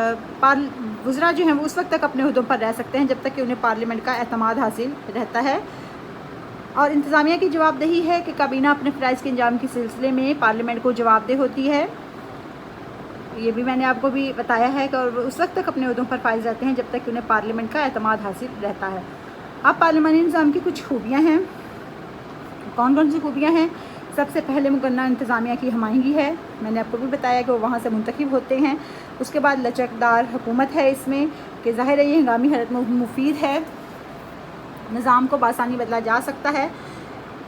वज़रा जो हैं वो उस वक्त तक अपने ओहदों पर रह सकते हैं जब तक कि उन्हें पार्लियामेंट का एतमाद हासिल रहता है। और इंतज़ामिया की जवाबदेही है कि काबीना अपने फ़राइज़ के अंजाम के सिलसिले में पार्लियामेंट को जवाबदेह होती है। ये भी मैंने आपको भी बताया है कि और उस वक्त तक अपने ओहदों पर फाइज रहते हैं जब तक कि उन्हें पार्लियामेंट का एतमाद हासिल रहता है। अब पार्लिमानी निज़ाम की कुछ खूबियाँ हैं। कौन कौन सी खूबियाँ हैं? सबसे पहले मुकन्ना इंतज़ामिया की हमायंगी है। मैंने आपको भी बताया कि वो वहाँ से मुंतखब होते हैं। उसके बाद लचकदार हुकूमत है इसमें कि ज़ाहिर है ये हंगामी हालत में मुफीद है, निज़ाम को बासानी बदला जा सकता है।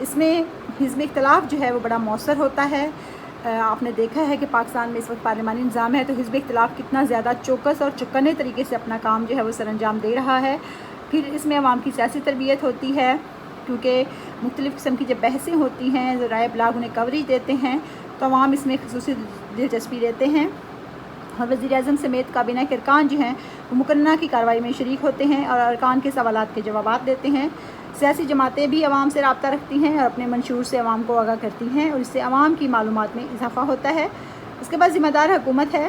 इसमें हिज़्ब इख्तिलाफ जो है वो बड़ा मौसर होता है। आपने देखा है कि पाकिस्तान में इस वक्त पार्लिमानी निज़ाम है तो हिज़्ब इख्तिलाफ कितना ज़्यादा चौकस और चौकन्ने तरीके से अपना काम जो है वो सरअंजाम दे रहा है। फिर इसमें अवाम की सियासी तरबियत होती है, क्योंकि मुख्तलिफ़ किस्म की जब बहसें होती हैं, ज़राए इब्लाग उन्हें कवरेज देते हैं तो अवाम इसमें ख़ुसूसी दिलचस्पी लेते हैं। और वज़ीर-ए-आज़म समेत काबीना के अरकान जो हैं वो मुकन्ना की कार्रवाई में शरीक होते हैं और अरकान के सवालात के जवाबात देते हैं। सियासी जमातें भी अवाम से रब्ता रखती हैं और अपने मंशूर से अवाम को आगाह करती हैं और इससे अवाम की मालूमात में इजाफ़ा होता है। उसके बाद ज़िम्मेदार हुकूमत है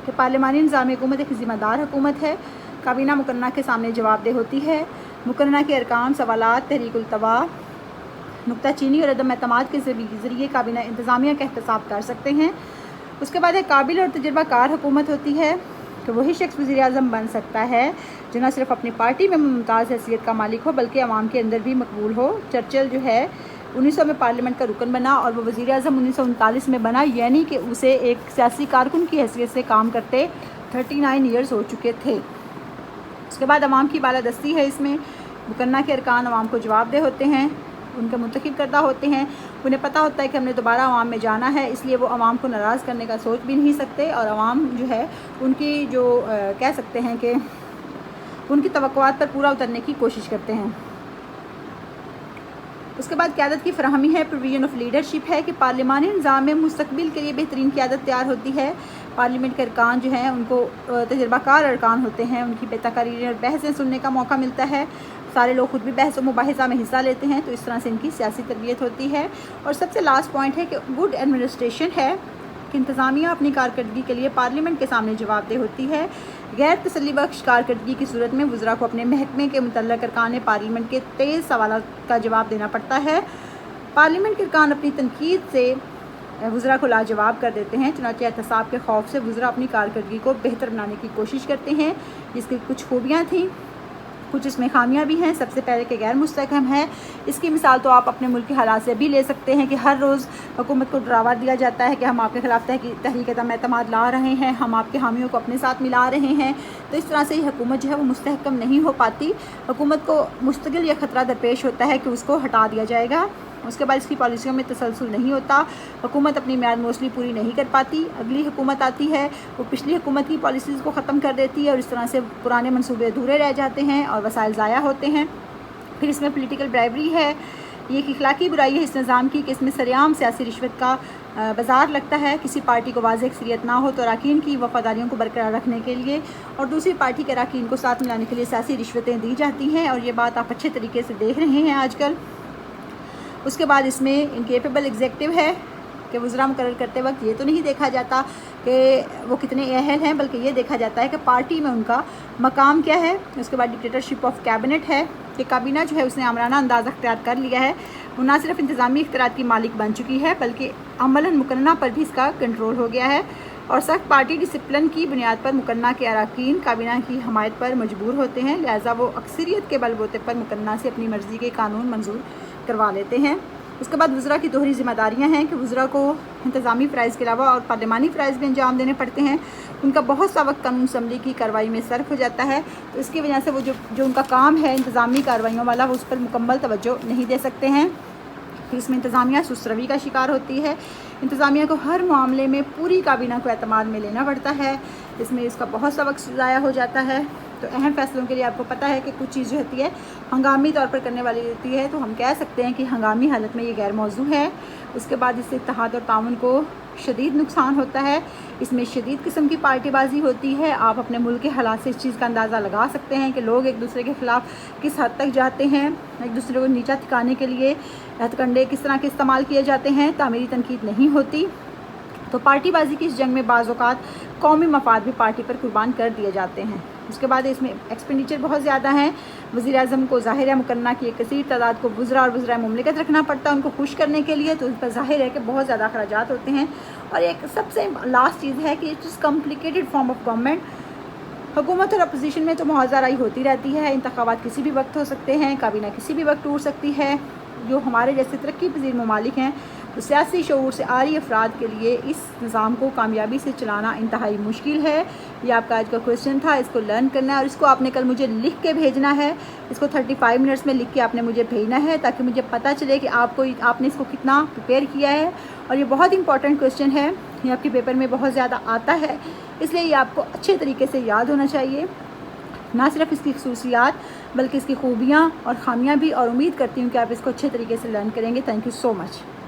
कि पार्लिमानी निज़ाम हुकूमत एक ज़िम्मेदार हुकूमत है। काबीना मुकन्ना के सामने जवाबदेह होती है। मुकन्ना के अरकान सवालात, तहरीकुल तवा, नुक्ताचीनी और अदम एतमाद के ज़रिए काबीना इंतज़ामिया का एहतसाब कर सकते हैं। उसके बाद एक काबिल और तजुर्बाकार हुकूमत होती है कि वही शख्स वज़ीर-ए-आज़म बन सकता है जो न सिर्फ अपनी पार्टी में मुमताज़ हैसियत का मालिक हो बल्कि अवाम के अंदर भी मकबूल हो। चर्चिल जो है 1900 में पार्लियामेंट का रुकन बना और वो वज़ीर-ए-आज़म 1939 में बना, यानी कि उसे एक सियासी कारकुन की हैसियत से काम करते 39 ईयर्स हो चुके थे। उसके बाद अवाम की बालादस्ती है। इसमें मुकन्ना के अरकान अवाम को जवाबदेह होते हैं, उनके मुंतखब करदा होते हैं। उन्हें पता होता है कि हमने दोबारा अवाम में जाना है, इसलिए वो अवाम को नाराज़ करने का सोच भी नहीं सकते और अवाम जो है उनकी जो कह सकते हैं कि उनकी तवक्कुआत पर पूरा उतरने की कोशिश करते हैं। उसके बाद क़यादत की फ़राहमी है, प्रोविज़न ऑफ लीडरशिप है कि पार्लिमानी निज़ाम में मुस्तक़बिल के लिए बेहतरीन क़यादत तैयार होती है। पार्लियामेंट के अरकान जो हैं उनको तजुर्बाकार अरकान होते हैं, उनकी बेतकरीर और बहसें सुनने का मौका मिलता है। सारे लोग खुद भी बहस और मुबाहिसा में हिस्सा लेते हैं, तो इस तरह से इनकी सियासी तरबियत होती है। और सबसे लास्ट पॉइंट है कि गुड एडमिनिस्ट्रेशन है कि इंतज़ामिया अपनी कारकर्दगी के लिए पार्लियामेंट के सामने जवाबदेह होती है। गैर तसल्ली बख्श कारकर्दगी की सूरत में वज़रा को अपने महकमे के मुतल्लिक़ अरकान पार्लियामेंट के तेज़ सवालात का जवाब देना पड़ता है। पार्लियामेंट के अरकान अपनी तनकीद से वज़रा को लाजवाब कर देते हैं, चुनांचे एहतसाब के खौफ से वज़रा अपनी कारकर्दगी को बेहतर बनाने की कोशिश करते हैं, जिसकी कुछ खूबियाँ थीं, कुछ इसमें खामियां भी हैं। सबसे पहले कि गैर मुस्तहकम है। इसकी मिसाल तो आप अपने मुल्क के हालात से भी ले सकते हैं कि हर रोज़ हुकूमत को डरावा दिया जाता है कि हम आपके ख़िलाफ़ तहरीक एतमाद ला रहे हैं, हम आपके हामियों को अपने साथ मिला रहे हैं। तो इस तरह से ये हुकूमत जो है वो मुस्तहकम नहीं हो पाती। हुकूमत को मुस्तकिल यह ख़तरा दरपेश होता है कि उसको हटा दिया जाएगा। उसके बाद इसकी पॉलिसियों में तसलसल नहीं होता, हुकूमत अपनी मियाद मोस्टली पूरी नहीं कर पाती। अगली हुकूमत आती है, वो पिछली हुकूमत की पॉलिसीज़ को ख़त्म कर देती है और इस तरह से पुराने मंसूबे अधूरे रह जाते हैं और वसाइल ज़ाया होते हैं। फिर इसमें पॉलिटिकल ब्राइबरी है। ये एक इखलाकी बुराई है इस निज़ाम की कि इसमें सरेआम सियासी रिश्वत का बाज़ार लगता है। किसी पार्टी को वाज़ेह अक्सरियत ना हो तो अरकान की वफ़ादारियों को बरकरार रखने के लिए और दूसरी पार्टी के अरकान को साथ मिलाने के लिए सियासी रिश्वतें दी जाती हैं और ये बात आप अच्छे तरीके से देख रहे हैं आजकल। उसके बाद इसमें इनकेपेबल एग्जेक्टिव है कि वज़रा मुकर्रर करते वक्त ये तो नहीं देखा जाता कि वो कितने अहल हैं, बल्कि ये देखा जाता है कि पार्टी में उनका मकाम क्या है। उसके बाद डिक्टेटरशिप ऑफ कैबिनेट है कि काबीना जो है उसने आमराना अंदाज़ अख्तियार कर लिया है। वो न सिर्फ इंतज़ामी इख्तियारात की मालिक बन चुकी है बल्कि अमलन मुकन्ना पर भी इसका कंट्रोल हो गया है और सख्त पार्टी डिसिप्लिन की बुनियाद पर मुकन्ना के अरकान काबीना की हमायत पर मजबूर होते हैं, लिहाजा वो अक्सरियत के बलबूते पर मुकन्ना से अपनी मर्ज़ी के कानून मंजूर करवा लेते हैं। उसके बाद वज़रा की दोहरी ज़िम्मेदारियाँ हैं कि वज़रा को इंतज़ामी फ़राइज़ के अलावा और पार्लिमानी फ़राइज़ भी अंजाम देने पड़ते हैं। उनका बहुत सा वक्त कानून असम्बली की कार्रवाई में सर्फ हो जाता है, तो इसकी वजह से वो जो उनका काम है इंतज़ामी कार्रवाइयों वाला, वो उस पर मुकम्मल तवज्जो नहीं दे सकते हैं। फिर इसमें इंतज़ामिया सुस्त-रवी का शिकार होती है। इंतज़ामिया को हर मामले में पूरी काबीना को एतमाद में लेना पड़ता है, इसमें इसका बहुत सा वक्त ज़ाया हो जाता है। तो अहम फ़ैसलों के लिए आपको पता है कि कुछ चीज़ जो होती है हंगामी तौर पर करने वाली होती है, तो हम कह सकते हैं कि हंगामी हालत में ये गैर मौजू है। उसके बाद इससे इत्तेहाद और ताउन को शदीद नुकसान होता है। इसमें शदीद किस्म की पार्टीबाजी होती है। आप अपने मुल्क के हालात से इस चीज़ का अंदाज़ा लगा सकते हैं कि लोग एक दूसरे के ख़िलाफ़ किस हद तक जाते हैं, एक दूसरे को नीचा ठिकाने के लिए हथकंडे किस तरह के इस्तेमाल किए जाते हैं, तामीरी तनकीद नहीं होती। तो पार्टीबाजी की इस जंग में बाज़ औक़ात قومی مفاد بھی پارٹی پر قربان کر دیے جاتے ہیں۔ اس کے بعد اس میں ایکسپینڈیچر بہت زیادہ ہیں۔ وزیر اعظم کو ظاہر ہے مقننہ کی ایک کثیر تعداد کو وزراء اور وزرائے مملکت رکھنا پڑتا ہے ان کو خوش کرنے کے لیے، تو اس پر ظاہر ہے کہ بہت زیادہ اخراجات ہوتے ہیں۔ اور ایک سب سے لاسٹ چیز ہے کہ it is complicated form of government. حکومت اور اپوزیشن میں تو معاوضہ رائی ہوتی رہتی ہے، انتخابات کسی بھی وقت ہو سکتے ہیں، کابینہ کسی بھی وقت ٹوٹ سکتی ہے۔ جو ہمارے جیسے ترقی پذیر ممالک ہیں تو سیاسی شعور سے عاری افراد کے لیے اس نظام کو کامیابی سے چلانا انتہائی مشکل ہے۔ یہ آپ کا آج کا کویسچن تھا، اس کو لرن کرنا ہے اور اس کو آپ نے کل مجھے لکھ کے بھیجنا ہے۔ اس کو 35 منٹس میں لکھ کے آپ نے مجھے بھیجنا ہے تاکہ مجھے پتہ چلے کہ آپ نے اس کو کتنا پریپیئر کیا ہے۔ اور یہ بہت امپورٹنٹ کویسچن ہے، یہ آپ کے پیپر میں بہت زیادہ آتا ہے، اس لیے یہ آپ کو اچھے طریقے سے یاد ہونا چاہیے، نہ صرف اس کی خصوصیات بلکہ اس کی خوبیاں اور خامیاں بھی، اور امید کرتی ہوں کہ آپ اس کو اچھے طریقے سے لرن کریں گے۔ Thank you so much.